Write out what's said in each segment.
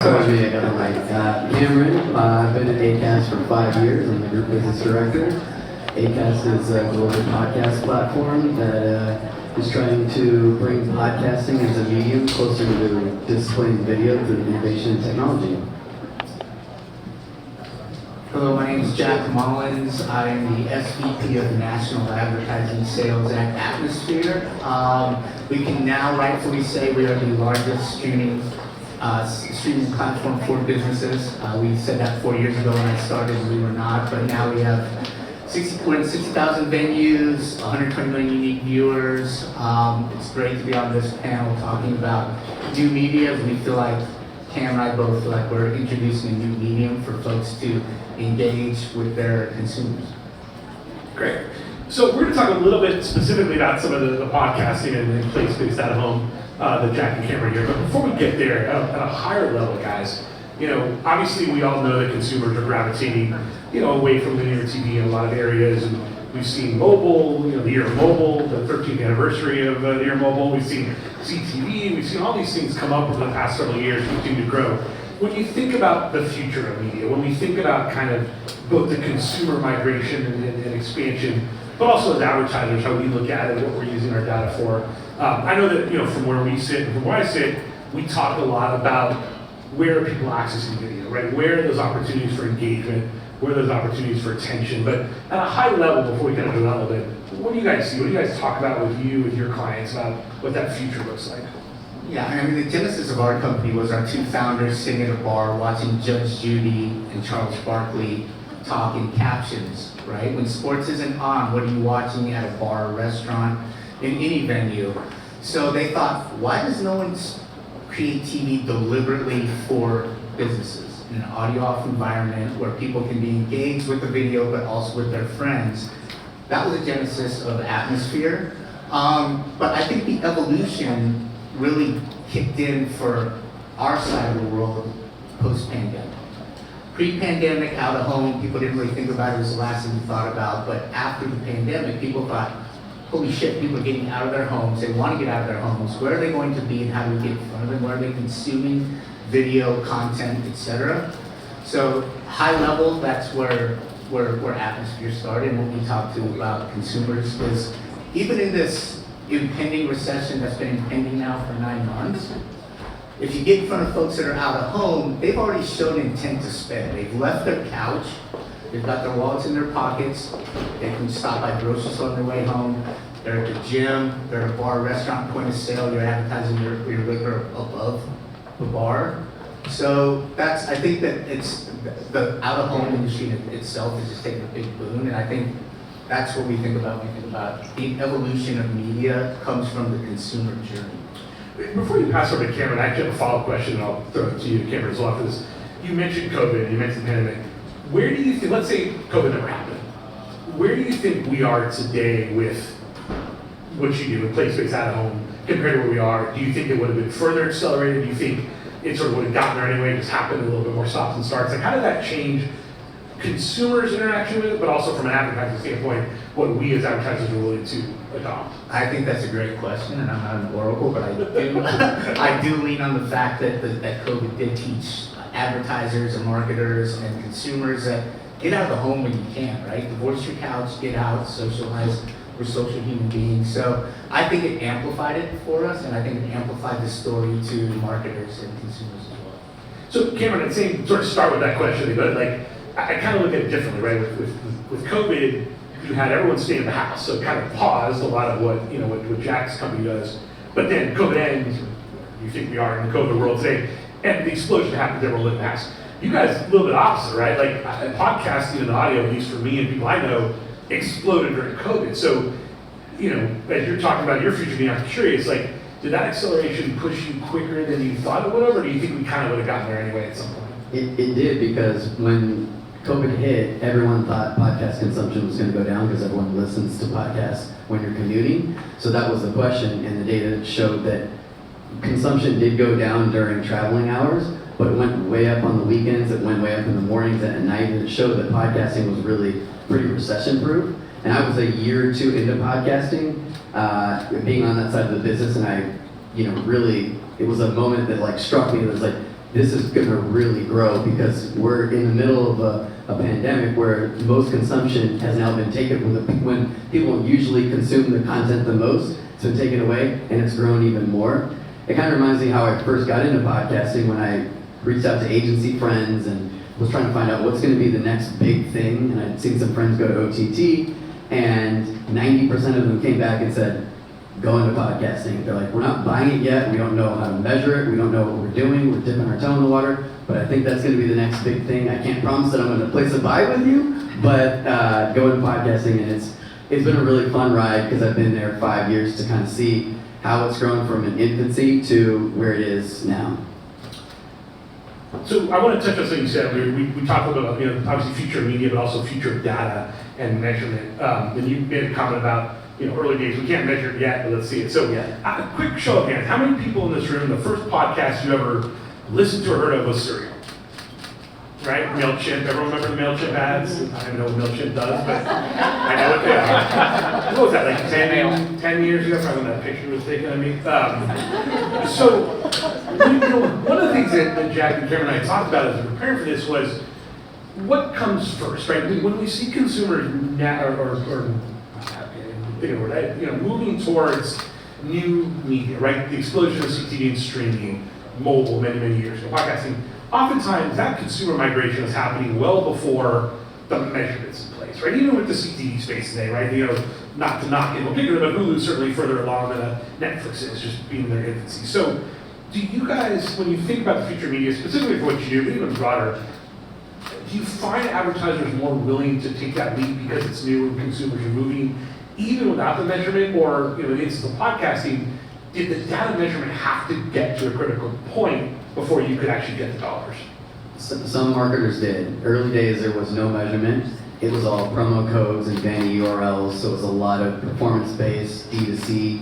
Excuse me, I got the mic. Cameron, I've been at Acast for 5 years. I'm the group business director. Acast is a global podcast platform that is trying to bring podcasting as a medium closer to displaying video through innovation and technology. Hello, my name is Jack Mollins. I am the SVP of National Advertising Sales at Atmosphere. We can now rightfully say we are the largest streaming platform for businesses. We said that 4 years ago when I started, we were not, but now we have 60,000 venues, 120 million unique viewers. It's great to be on this panel talking about new media. We feel like Cam and I both feel like we're introducing a new medium for folks to engage with their consumers. Great. So we're going to talk a little bit specifically about some of the podcasting and place-based out of home that Jack and Cameron here. But before we get there, at a higher level, guys, obviously we all know that consumers are gravitating, away from linear TV in a lot of areas. And we've seen mobile, the year of mobile, the 13th anniversary of the year of mobile. We've seen CTV. We've seen all these things come up over the past several years, continue to grow. When you think about the future of media, when we think about kind of both the consumer migration and expansion, but also as advertisers, how we look at it, what we're using our data for. I know that, from where we sit and from where I sit, we talk a lot about where are people accessing video, right? Where are those opportunities for engagement? Where are those opportunities for attention? But at a high level, before we kind of develop it, what do you guys see? What do you guys talk about with your clients about what that future looks like? Yeah, I mean, the genesis of our company was our two founders sitting at a bar watching Judge Judy and Charles Barkley talk in captions, right? When sports isn't on, what are you watching at a bar, a restaurant, in any venue? So they thought, why does no one create TV deliberately for businesses in an audio-off environment where people can be engaged with the video but also with their friends? That was the genesis of Atmosphere. But I think the evolution really kicked in for our side of the world post-pandemic. Pre-pandemic, out of home, people didn't really think about it as the last thing we thought about, but after the pandemic, people thought, holy shit, people are getting out of their homes, they want to get out of their homes, where are they going to be and how do we get in front of them, where are they consuming video, content, etc. So high level, that's where Atmosphere started, and when we talk to about consumers, is even in this impending recession that's been impending now for 9 months, if you get in front of folks that are out of home, they've already shown intent to spend. They've left their couch, they've got their wallets in their pockets, they can stop by grocery store on their way home, they're at the gym, they're at a bar, restaurant, point of sale, you're advertising your liquor above the bar. So I think that it's the out-of-home industry itself is just taking a big boom, and I think that's what we think about when we think about the evolution of media comes from the consumer journey. Before you pass over to Cameron, I actually have a follow-up question, and I'll throw it to you, Cameron, as well for this. You mentioned COVID, you mentioned the pandemic. Where do you think, let's say COVID never happened, where do you think we are today with what you do with place-based at home compared to where we are? Do you think it would have been further accelerated? Do you think it sort of would have gotten there anyway, just happened a little bit more stops and starts? Like, how did that change consumers' interaction with it, but also from an advertising standpoint, what we as advertisers are willing to adopt? I think that's a great question, and I'm not an oracle, but I do lean on the fact that COVID did teach advertisers and marketers and consumers that get out of the home when you can, right? Divorce your couch, get out, socialize. We're social human beings. So I think it amplified it for us, and I think it amplified the story to marketers and consumers as well. So Cameron, I'd say sort of start with that question, but like, I kind of look at it differently, right? With COVID, you had everyone stay in the house, so it kind of paused a lot of what Jack's company does. But then COVID ends, you think we are in the COVID world today, and the explosion happens, everyone living in the house. You guys, a little bit opposite, right? Like podcasting and audio, at least for me and people I know, exploded during COVID. So, as you're talking about your future, I'm curious, like, did that acceleration push you quicker than you thought it would have, or do you think we kind of would have gotten there anyway at some point? It did, because when COVID hit, everyone thought podcast consumption was going to go down because everyone listens to podcasts when you're commuting. So that was the question, and the data showed that consumption did go down during traveling hours, but it went way up on the weekends, it went way up in the mornings and at night, and it showed that podcasting was really pretty recession-proof. And I was a year or two into podcasting, being on that side of the business, and I, really, it was a moment that like struck me. It was like, this is going to really grow because we're in the middle of a pandemic where most consumption has now been taken when people usually consume the content the most, it's been taken away and it's grown even more. It kind of reminds me how I first got into podcasting when I reached out to agency friends and was trying to find out what's going to be the next big thing. And I'd seen some friends go to OTT, and 90% of them came back and said, go into podcasting. They're like, we're not buying it yet. We don't know how to measure it. We don't know what we're doing. We're dipping our toe in the water. But I think that's going to be the next big thing. I can't promise that I'm going to place a buy with you, but go into podcasting. And it's been a really fun ride because I've been there 5 years to kind of see how it's grown from an infancy to where it is now. So I want to touch on something you said. We talked about, obviously future of media, but also future of data and measurement. And you made a comment about, early days. We can't measure it yet, but let's see it. So a quick show of hands. How many people in this room, the first podcast you ever listened to or heard of was Serial? Right? MailChimp. Everyone remember the MailChimp ads? I don't know what MailChimp does, but I know what they are. What was that, like 10 years ago? Probably when that picture was taken of me. So, one of the things that Jack and Cameron and I talked about as we were preparing for this was what comes first, right? When we see consumers moving towards new media, right? The explosion of CTV and streaming, mobile, many years ago, podcasting. Oftentimes, that consumer migration is happening well before the measurements in place, right? Even with the CTV space today, right? Not to knock in particular, but Hulu's certainly further along than Netflix is, just being in their infancy. So, do you guys, when you think about the future media, specifically for what you do, but even broader, do you find advertisers more willing to take that leap because it's new and consumers are moving, even without the measurement? Or, in the instance of podcasting, did the data measurement have to get to a critical point before you could actually get the dollars? Some marketers did. Early days, there was no measurement. It was all promo codes and vanity URLs, so it was a lot of performance-based D2C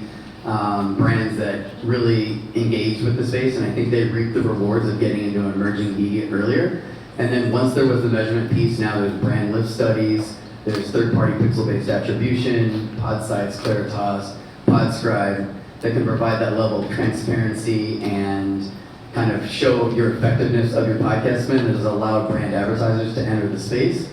brands that really engaged with the space, and I think they reaped the rewards of getting into emerging media earlier. And then once there was the measurement piece, now there's brand lift studies, there's third-party pixel-based attribution, pod sites, Claritas, Podscribe, that can provide that level of transparency and kind of show your effectiveness of your podcast spend that has allowed brand advertisers to enter the space.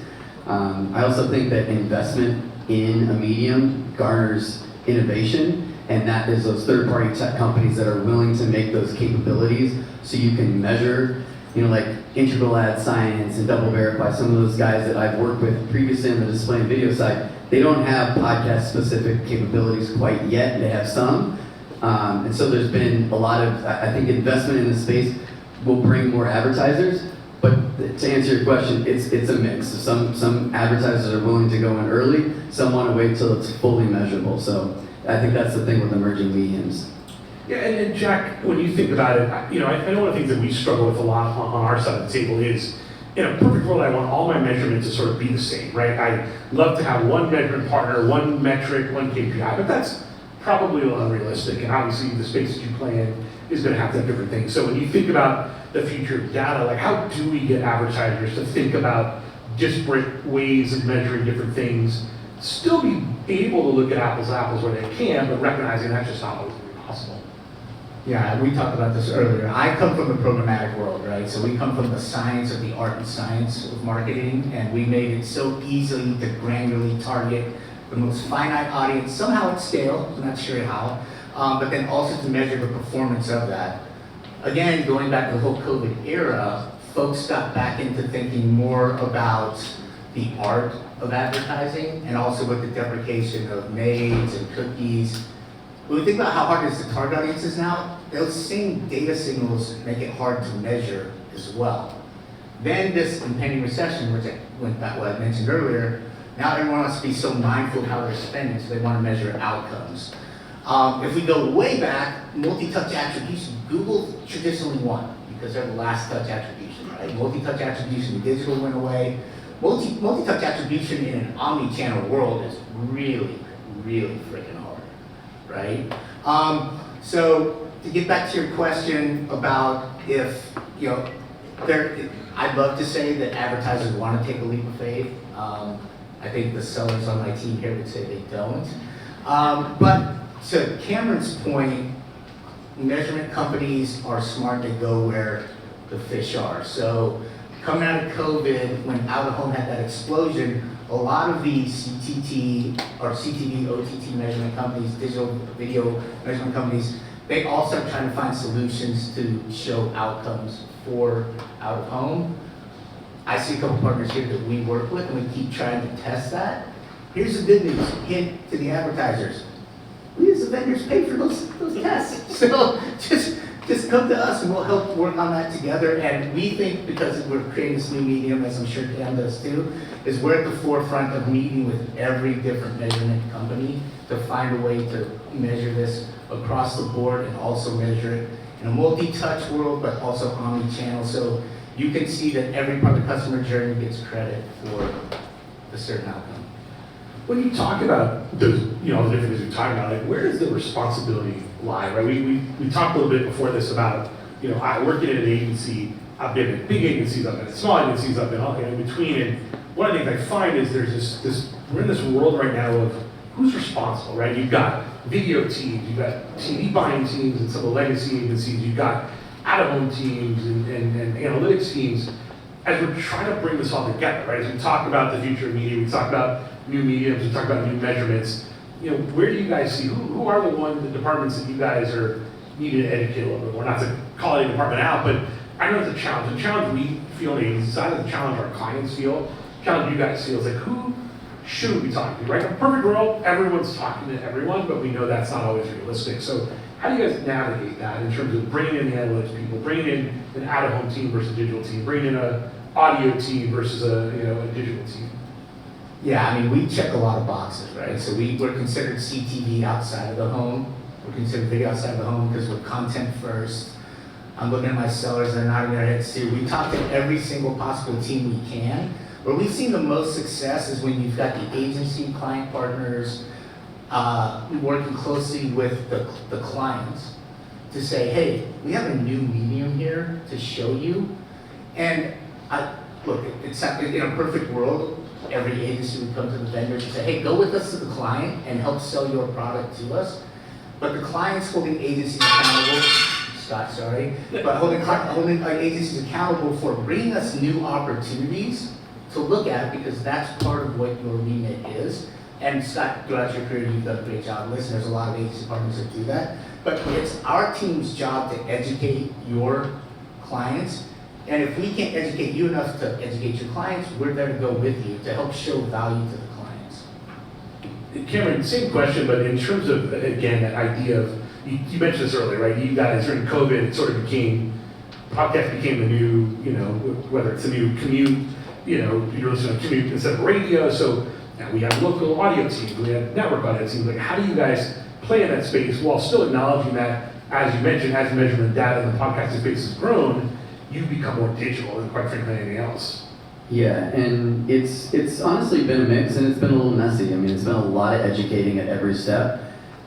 I also think that investment in a medium garners innovation, and that is those third-party tech companies that are willing to make those capabilities so you can measure, like Integral Ad Science and Double Verify, some of those guys that I've worked with previously on the display and video side, they don't have podcast-specific capabilities quite yet. They have some. And so there's been a lot of, I think, investment in the space will bring more advertisers. But to answer your question, it's a mix. Some advertisers are willing to go in early. Some want to wait till it's fully measurable. So I think that's the thing with emerging mediums. Yeah, and Jack, when you think about it, I know one of the things that we struggle with a lot on our side of the table is, in a perfect world, I want all my measurements to sort of be the same, right? I love to have one measurement partner, one metric, one KPI, but that's probably a little unrealistic, and obviously the space that you play in is going to have different things. So when you think about the future of data, like how do we get advertisers to think about disparate ways of measuring different things, still be able to look at apples to apples where they can, but recognizing that's just not always going to be possible? Yeah, we talked about this earlier. I come from the programmatic world, right? So we come from the science of the art and science of marketing, and we made it so easy to granularly target the most finite audience, somehow at scale, I'm not sure how, but then also to measure the performance of that. Again, going back to the whole COVID era, folks got back into thinking more about the art of advertising and also with the deprecation of MAIDs and cookies. When we think about how hard it is to target audiences now, those same data signals make it hard to measure as well. Then this impending recession, which I went back to what I mentioned earlier, now everyone wants to be so mindful of how they're spending, so they want to measure outcomes. If we go way back, multi-touch attribution, Google traditionally won because they're the last touch attribution, right? Multi-touch attribution in digital went away. Multi-touch attribution in an omni-channel world is really freaking hard, right? So to get back to your question about if, I'd love to say that advertisers want to take a leap of faith. I think the sellers on my team here would say they don't. But to Cameron's point, measurement companies are smart to go where the fish are. So coming out of COVID, when out of home had that explosion, a lot of the CTT or CTV, OTT measurement companies, digital video measurement companies, they also are trying to find solutions to show outcomes for out of home. I see a couple partners here that we work with, and we keep trying to test that. Here's the good news, hint to the advertisers. We as the vendors pay for those tests. So just come to us and we'll help work on that together. And we think, because we're creating this new medium, as I'm sure Cam does too, is we're at the forefront of meeting with every different measurement company to find a way to measure this across the board and also measure it in a multi-touch world, but also omni-channel. So you can see that every part of the customer journey gets credit for a certain outcome. When you talk about those, the different things you're talking about, like where does the responsibility lie, right? We talked a little bit before this about, I working at an agency, I've been at big agencies, I've been at small agencies, I've been all in between, and one of the things I find is there's this we're in this world right now of who's responsible, right? You've got video teams, you've got TV buying teams and some of the legacy agencies, you've got out-of-home teams and analytics teams. As we're trying to bring this all together, right? As we talk about the future of media, we talk about new mediums, we talk about new measurements. Where do you guys see, who are the departments that you guys are needing to educate a little bit more? Not to call any department out, but I know it's a challenge. The challenge we feel on the agency side, the challenge our clients feel, the challenge you guys feel is like, who should we be talking to, right? In a perfect world, everyone's talking to everyone, but we know that's not always realistic. So how do you guys navigate that in terms of bringing in the analytics people, bringing in an out-of-home team versus a digital team, bringing in an audio team versus a digital team? Yeah, I mean, we check a lot of boxes, right? So we're considered CTV outside of the home. We're considered video outside of the home because we're content first. I'm looking at my sellers, they're nodding their heads too. We talk to every single possible team we can. Where we've seen the most success is when you've got the agency, client partners, working closely with the clients to say, hey, we have a new medium here to show you. And look, it's in a perfect world, every agency would come to the vendor and say, hey, go with us to the client and help sell your product to us. But the client's holding agencies accountable, Scott, sorry, but holding agencies accountable for bringing us new opportunities to look at, because that's part of what your remit is. And Scott, throughout your career, you've done a great job. Listen, there's a lot of agency partners that do that. But it's our team's job to educate your clients. And if we can't educate you enough to educate your clients, we're there to go with you to help show value to the clients. Cameron, same question, but in terms of, again, that idea of, you mentioned this earlier, right? You guys, during COVID, it sort of podcast became the new, whether it's a new commute, you're listening to commute instead of radio. So now we have local audio teams, we have network audio teams. Like, how do you guys play in that space while still acknowledging that, as you mentioned, as measurement data in the podcasting space has grown, you've become more digital than, quite frankly, anything else? Yeah, and it's honestly been a mix, and it's been a little messy. I mean, it's been a lot of educating at every step.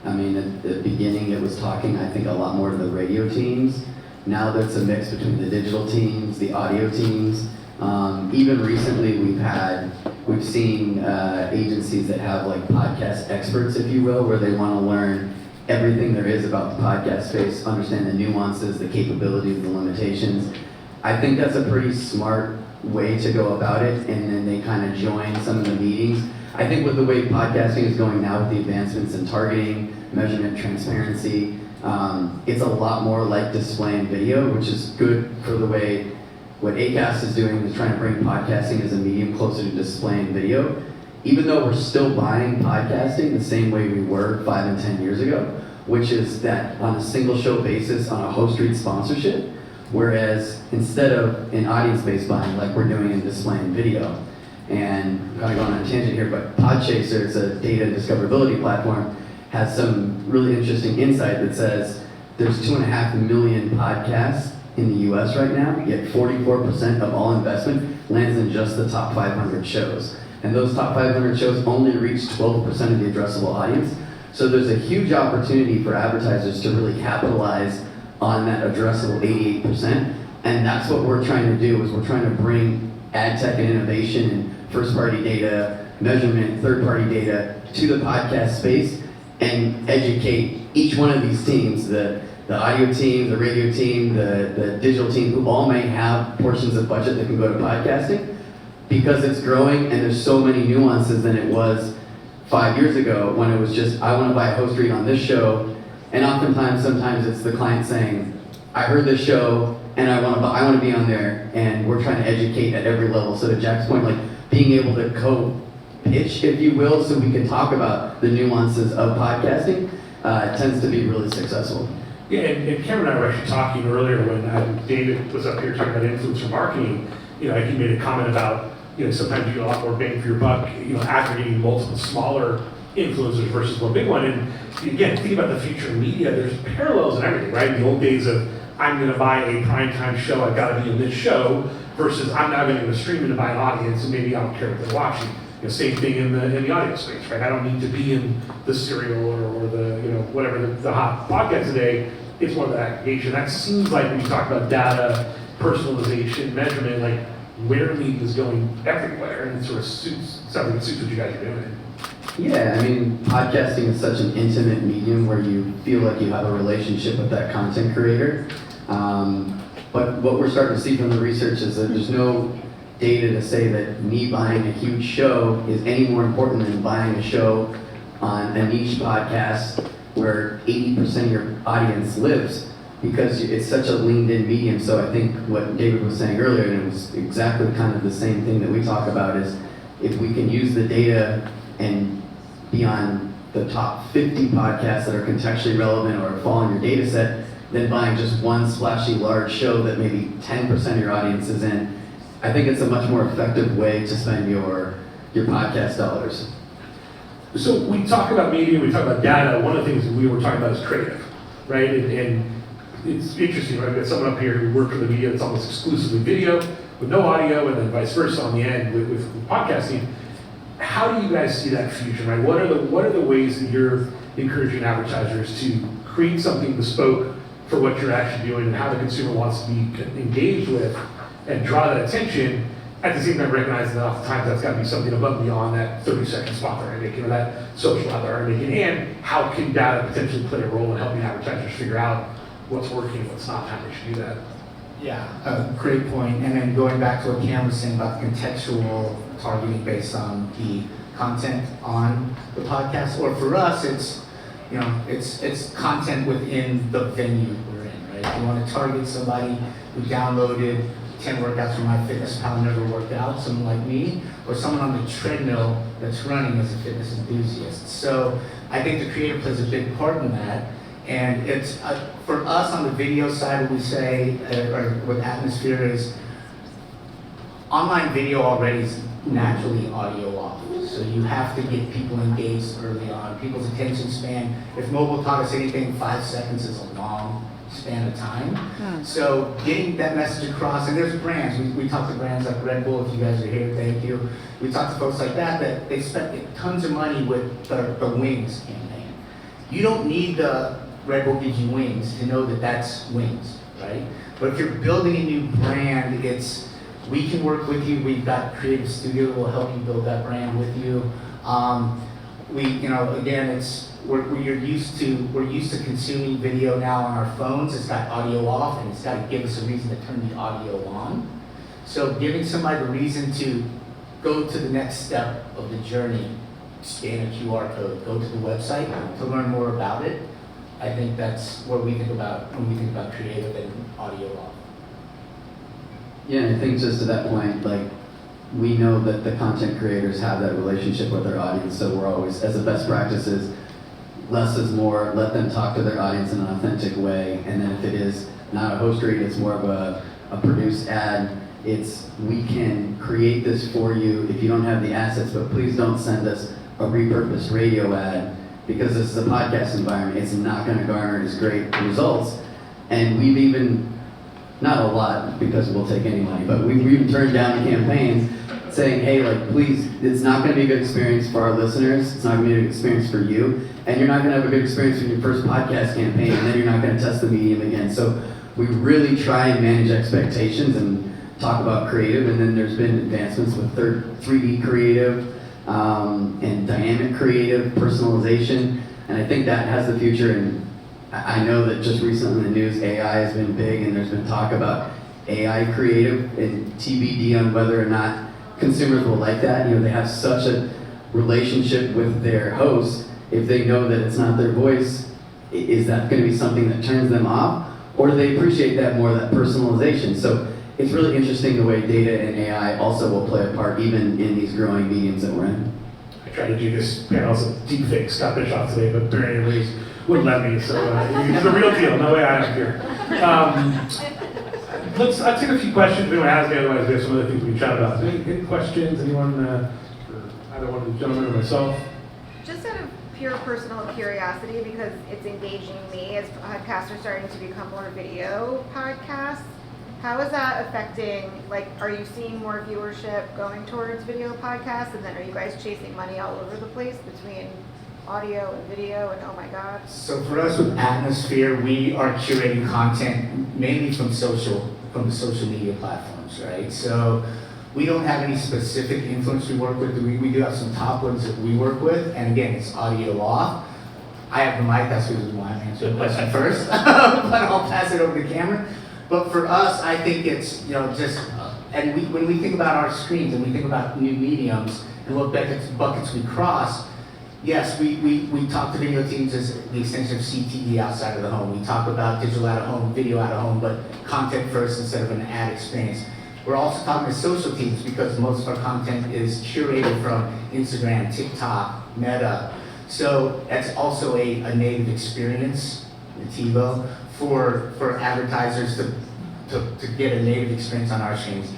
I mean, at the beginning, it was talking, I think, a lot more to the radio teams. Now there's a mix between the digital teams, the audio teams. Even recently, we've seen agencies that have like podcast experts, if you will, where they want to learn everything there is about the podcast space, understand the nuances, the capabilities, the limitations. I think that's a pretty smart way to go about it, and then they kind of join some of the meetings. I think with the way podcasting is going now with the advancements in targeting, measurement, transparency, it's a lot more like display and video, which is good for the way what Acast is doing is trying to bring podcasting as a medium closer to display and video. Even though we're still buying podcasting the same way we were 5 and 10 years ago, which is that on a single show basis on a host read sponsorship, whereas instead of an audience-based buying like we're doing in display and video. And I'm kind of going on a tangent here, but Podchaser, it's a data and discoverability platform, has some really interesting insight that says there's 2.5 million podcasts in the US right now, yet 44% of all investment lands in just the top 500 shows. And those top 500 shows only reach 12% of the addressable audience. So there's a huge opportunity for advertisers to really capitalize on that addressable 88%. And that's what we're trying to do, is we're trying to bring ad tech and innovation and first-party data, measurement, third-party data to the podcast space and educate each one of these teams, the the audio team, the radio team, the digital team, who all may have portions of budget that can go to podcasting, because it's growing and there's so many nuances than it was 5 years ago when it was just, I want to buy a host read on this show, and sometimes it's the client saying, I heard this show and I want to be on there, and we're trying to educate at every level. So to Jack's point, like being able to co-pitch, if you will, so we can talk about the nuances of podcasting, tends to be really successful. Yeah, and Cameron and I were actually talking earlier when David was up here talking about influencer marketing. He made a comment about, sometimes you get a lot more bang for your buck, aggregating multiple smaller influencers versus one big one. And again, think about the future of media. There's parallels in everything, right? The old days of, I'm going to buy a primetime show, I've got to be in this show, versus I'm now going to go stream and buy an audience, and maybe I don't care what they're watching. Same thing in the audio space, right? I don't need to be in the serial or the, whatever the hot podcast today. It's more of the aggregation. That seems like when you talk about data, personalization, measurement, like where media is going everywhere, and it sort of suits something that suits what you guys are doing. Yeah, I mean, podcasting is such an intimate medium where you feel like you have a relationship with that content creator. But what we're starting to see from the research is that there's no data to say that me buying a huge show is any more important than buying a show on a niche podcast where 80% of your audience lives, because it's such a leaned in medium. So I think what David was saying earlier, and it was exactly kind of the same thing that we talk about, is if we can use the data and be on the top 50 podcasts that are contextually relevant or fall in your data set, than buying just one splashy large show that maybe 10% of your audience is in. I think it's a much more effective way to spend your podcast dollars. So we talk about media, we talk about data. One of the things that we were talking about is creative, right? And it's interesting, right? We've got someone up here who worked for the media that's almost exclusively video with no audio, and then vice versa on the end with podcasting. How do you guys see that future, right? What are the ways that you're encouraging advertisers to create something bespoke for what you're actually doing, and how the consumer wants to be engaged with and draw that attention, at the same time recognizing that oftentimes that's got to be something above and beyond that 30-second spot they're making or that social ad they're making, and how can data potentially play a role in helping advertisers figure out what's working and what's not, how they should do that? Yeah, great point. And then going back to what Cam was saying about the contextual targeting based on the content on the podcast, or for us, it's content within the venue we're in, right? You want to target somebody who downloaded 10 workouts from MyFitnessPal, never worked out, someone like me, or someone on the treadmill that's running as a fitness enthusiast. So I think the creative plays a big part in that. And it's, for us on the video side, what we say, or with Atmosphere, is online video already is naturally audio off. So you have to get people engaged early on. People's attention span, if mobile taught us anything, 5 seconds is a long span of time. So getting that message across, and there's brands, we talk to brands like Red Bull, if you guys are here, thank you. We talk to folks like that they spend tons of money with the wings campaign. You don't need the Red Bull gives you wings to know that that's wings, right? But if you're building a new brand, we can work with you. We've got Creative Studio that will help you build that brand with you. We're used to consuming video now on our phones. It's got audio off, and it's got to give us a reason to turn the audio on. So giving somebody the reason to go to the next step of the journey, scan a QR code, go to the website to learn more about it. I think that's what we think about when we think about creative and audio off. Yeah, and I think just to that point, like, we know that the content creators have that relationship with their audience, so we're always, as a best practice is, less is more, let them talk to their audience in an authentic way, and then if it is not a host read, it's more of a produced ad, we can create this for you if you don't have the assets, but please don't send us a repurposed radio ad, because this is a podcast environment. It's not going to garner as great results. And we've even, not a lot, because we'll take any money, but we've even turned down campaigns saying, hey, like, please, it's not going to be a good experience for our listeners. It's not going to be a good experience for you. And you're not going to have a good experience in your first podcast campaign, and then you're not going to test the medium again. So we really try and manage expectations and talk about creative. And then there's been advancements with 3D creative, and dynamic creative, personalization, and I think that has the future. And I know that just recently in the news, AI has been big, and there's been talk about AI creative and TBD on whether or not consumers will like that. You know, they have such a relationship with their host. If they know that it's not their voice, is that going to be something that turns them off? Or do they appreciate that more, that personalization? So it's really interesting the way data and AI also will play a part even in these growing mediums that we're in. I tried to do this panels of deepfake Scott Bishoff today, but Barry Reese wouldn't let me, so it's the real deal, no way I am here. I'll take a few questions if anyone has any, otherwise we have some other things we can chat about. Any questions, anyone, for either one of the gentlemen or myself? Just out of pure personal curiosity, because it's engaging me as podcasts are starting to become more video podcasts, how is that affecting, like, are you seeing more viewership going towards video podcasts, and then are you guys chasing money all over the place between audio and video, and oh my god? So for us with Atmosphere, we are curating content mainly from the social media platforms, right? So we don't have any specific influence we work with. We do have some top ones that we work with, and again, it's audio off. I have the mic, that's the reason why I'm answering the question first, but I'll pass it over to Cameron. But for us, I think it's, when we think about our screens and we think about new mediums and what buckets we cross, yes, we talk to video teams as the extension of CTV outside of the home. We talk about digital out of home, video out of home, but content first instead of an ad experience. We're also talking to social teams because most of our content is curated from Instagram, TikTok, Meta. So that's also a native experience, TiVo, for advertisers to get a native experience on our screens.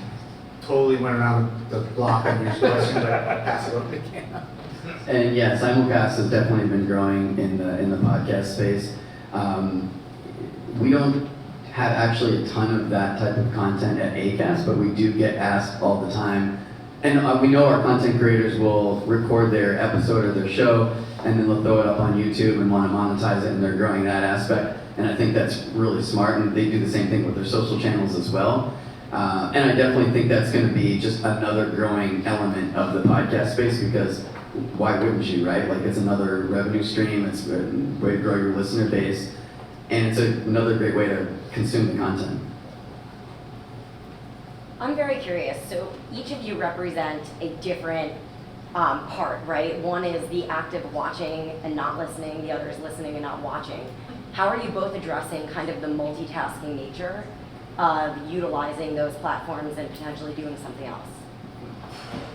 Totally went around the block on your question, but I'll pass it over to Cam. And yeah, simulcast has definitely been growing in the podcast space. We don't have actually a ton of that type of content at Acast, but we do get asked all the time. And we know our content creators will record their episode or their show, and then they'll throw it up on YouTube and want to monetize it, and they're growing that aspect. And I think that's really smart, and they do the same thing with their social channels as well. And I definitely think that's going to be just another growing element of the podcast space, because why wouldn't you, right? Like, it's another revenue stream, it's a way to grow your listener base, and it's another great way to consume the content. I'm very curious. So each of you represent a different part, right? One is the active watching and not listening, the other is listening and not watching. How are you both addressing kind of the multitasking nature of utilizing those platforms and potentially doing something else?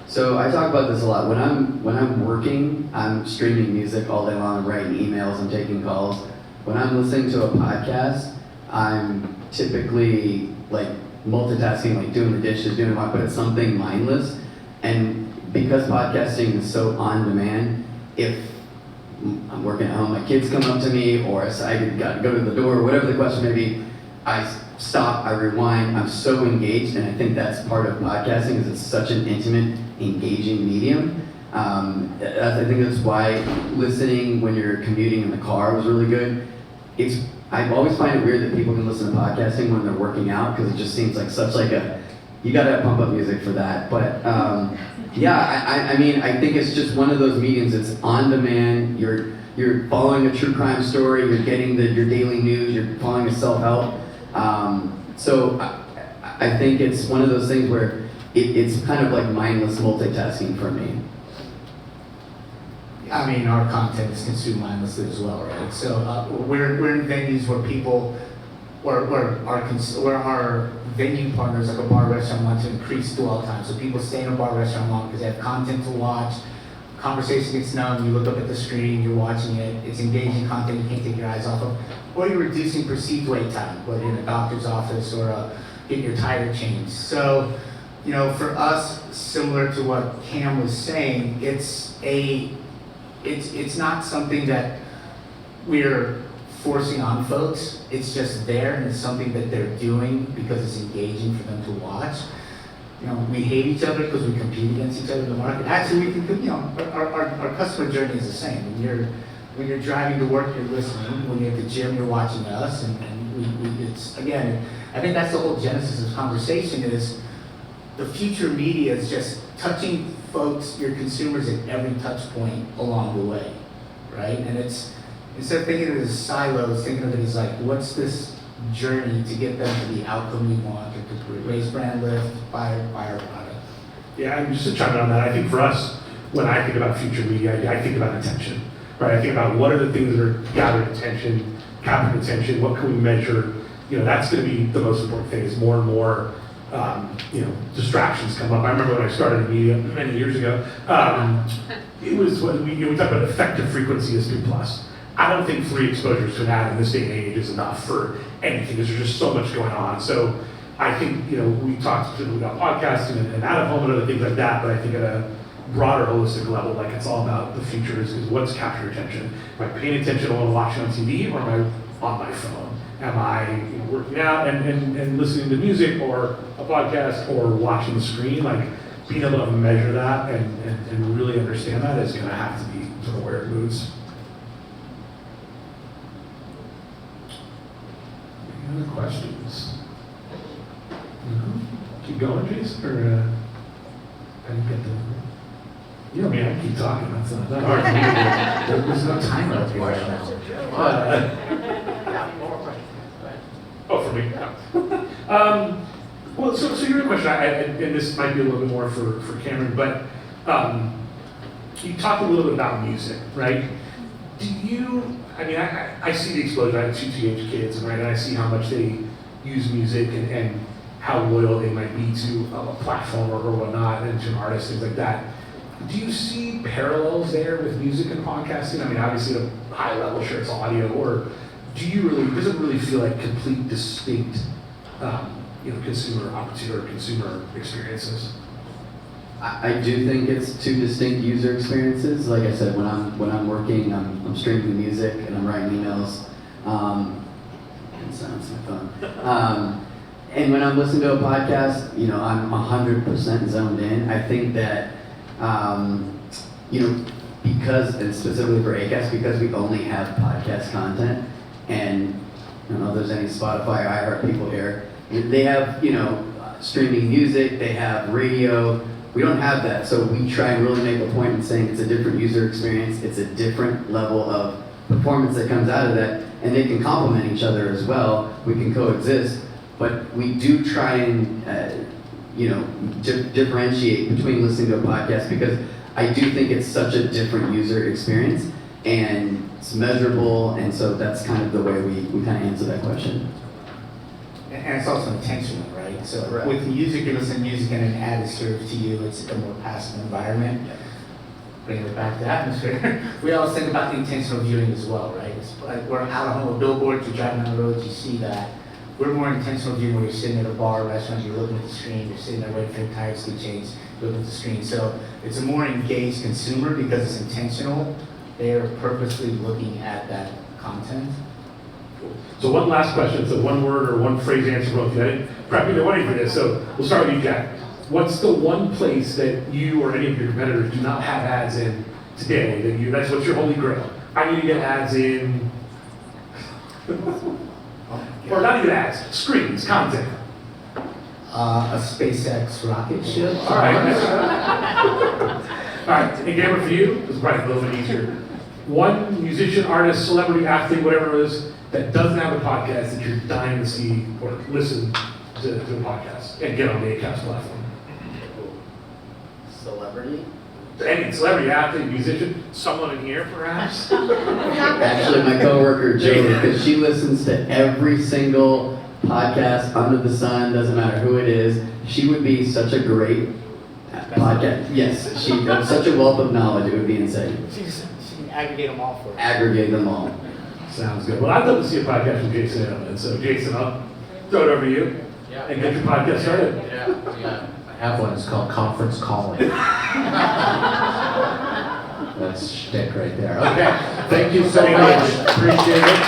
So I talk about this a lot. When I'm working, I'm streaming music all day long, I'm writing emails, I'm taking calls. When I'm listening to a podcast, I'm typically like multitasking, like doing the dishes, doing what, but it's something mindless. And because podcasting is so on demand, if I'm working at home, my kids come up to me, or I got to go to the door, or whatever the question may be, I stop, I rewind, I'm so engaged, and I think that's part of podcasting, is it's such an intimate, engaging medium. I think that's why listening when you're commuting in the car was really good. I always find it weird that people can listen to podcasting when they're working out, because it just seems like such like you gotta pump up music for that. But yeah, I mean, I think it's just one of those mediums. It's on demand. You're following a true crime story. You're getting your daily news. You're following a self-help. So I think it's one of those things where it's kind of like mindless multitasking for me. I mean, our content is consumed mindlessly as well, right? So we're in venues where people, where our venue partners, like a bar restaurant, want to increase dwell time. So people stay in a bar restaurant long because they have content to watch. Conversation gets numb, you look up at the screen, you're watching it, it's engaging content you can't take your eyes off of. Or you're reducing perceived wait time, whether in a doctor's office or getting your tire changed. So, you know, for us, similar to what Cam was saying, it's not something that we're forcing on folks. It's just there, and it's something that they're doing because it's engaging for them to watch. You know, we hate each other because we compete against each other in the market. Actually, we can, you know, our customer journey is the same. When you're driving to work, you're listening. When you're at the gym, you're watching us. And it's, again, I think that's the whole genesis of conversation, is the future media is just touching folks, your consumers, at every touch point along the way, right? And it's instead of thinking of it as silos, thinking of it as like, what's this journey to get them to the outcome we want, or to raise brand lift, buy our product. Yeah, and just to chime in on that, I think for us, when I think about future media, I think about attention, right? I think about what are the things that are gathering attention, capturing attention, what can we measure? That's going to be the most important thing. Is more and more, distractions come up. I remember when I started in media many years ago, it was when we talked about effective frequency is 2+. I don't think 3 exposures to an ad in this day and age is enough for anything, because there's just so much going on. So I think, we talked specifically about podcasting and out of home and other things like that, but I think at a broader holistic level, like it's all about the future is what's capturing attention. Am I paying attention to what I'm watching on TV, or am I on my phone? Am I working out and listening to music or a podcast or watching the screen? Like being able to measure that and really understand that is going to have to be sort of where it moves. Any other questions? No? Keep going, Jason, or I didn't get the. You know me, I keep talking. That's not hard for me. There's no timer up here right now. Oh, for me. Well, so your question, and this might be a little bit more for Cameron, but you talked a little bit about music, right? I see the explosion. I have 2 teenage kids, right? And I see how much they use music and how loyal they might be to a platform or whatnot, and to an artist, things like that. Do you see parallels there with music and podcasting? Obviously at a high level, sure, it's audio, or does it really feel like complete distinct, consumer opportunity or consumer experiences? I do think it's 2 distinct user experiences. Like I said, when I'm working, I'm streaming music and I'm writing emails. And silence my phone. And when I'm listening to a podcast, I'm 100% zoned in. I think that, because, and specifically for Acast, because we only have podcast content, and I don't know if there's any Spotify or iHeart people here, they have, streaming music, they have radio. We don't have that, so we try and really make a point in saying it's a different user experience, it's a different level of performance that comes out of that, and they can complement each other as well. We can coexist, but we do try and differentiate between listening to a podcast, because I do think it's such a different user experience, and it's measurable, and so that's kind of the way we kind of answer that question. And it's also intentional, right? So Right. with music, you're listening to music and an ad is served to you. It's a more passive environment. Bringing it back to atmosphere. We always think about the intentional viewing as well, right? It's like we're out of home, a billboard, you're driving down the road, you see that. We're more intentional viewing where you're sitting at a bar, restaurant, you're looking at the screen, you're sitting there waiting for your tires to change, you're looking at the screen. So it's a more engaged consumer because it's intentional. They're purposely looking at that content. So one last question. So one word or one phrase answer both. I didn't prep either one for this. So we'll start with you, Jack. What's the one place that you or any of your competitors do not have ads in today? That's what's your holy grail. I need to get ads in, or not even ads, screens, content. A SpaceX rocket ship. All right. All right. And Cameron, for you, this is probably a little bit easier. One musician, artist, celebrity, athlete, whatever it is, that doesn't have a podcast that you're dying to see or listen to a podcast and get on the Acast platform. Celebrity? Any celebrity, athlete, musician, someone in here perhaps? Actually, my coworker Jody, because she listens to every single podcast under the sun, doesn't matter who it is. She would be such a great podcast. Yes, she has such a wealth of knowledge, it would be insane. She can aggregate them all for us. Aggregate them all. Sounds good. Well, I'd love to see a podcast from Jason Edelman. So, Jason, I'll throw it over to you and get your podcast started. Yeah. I have one. It's called Conference Calling. That's shtick right there. Okay. Thank you so much. Appreciate it.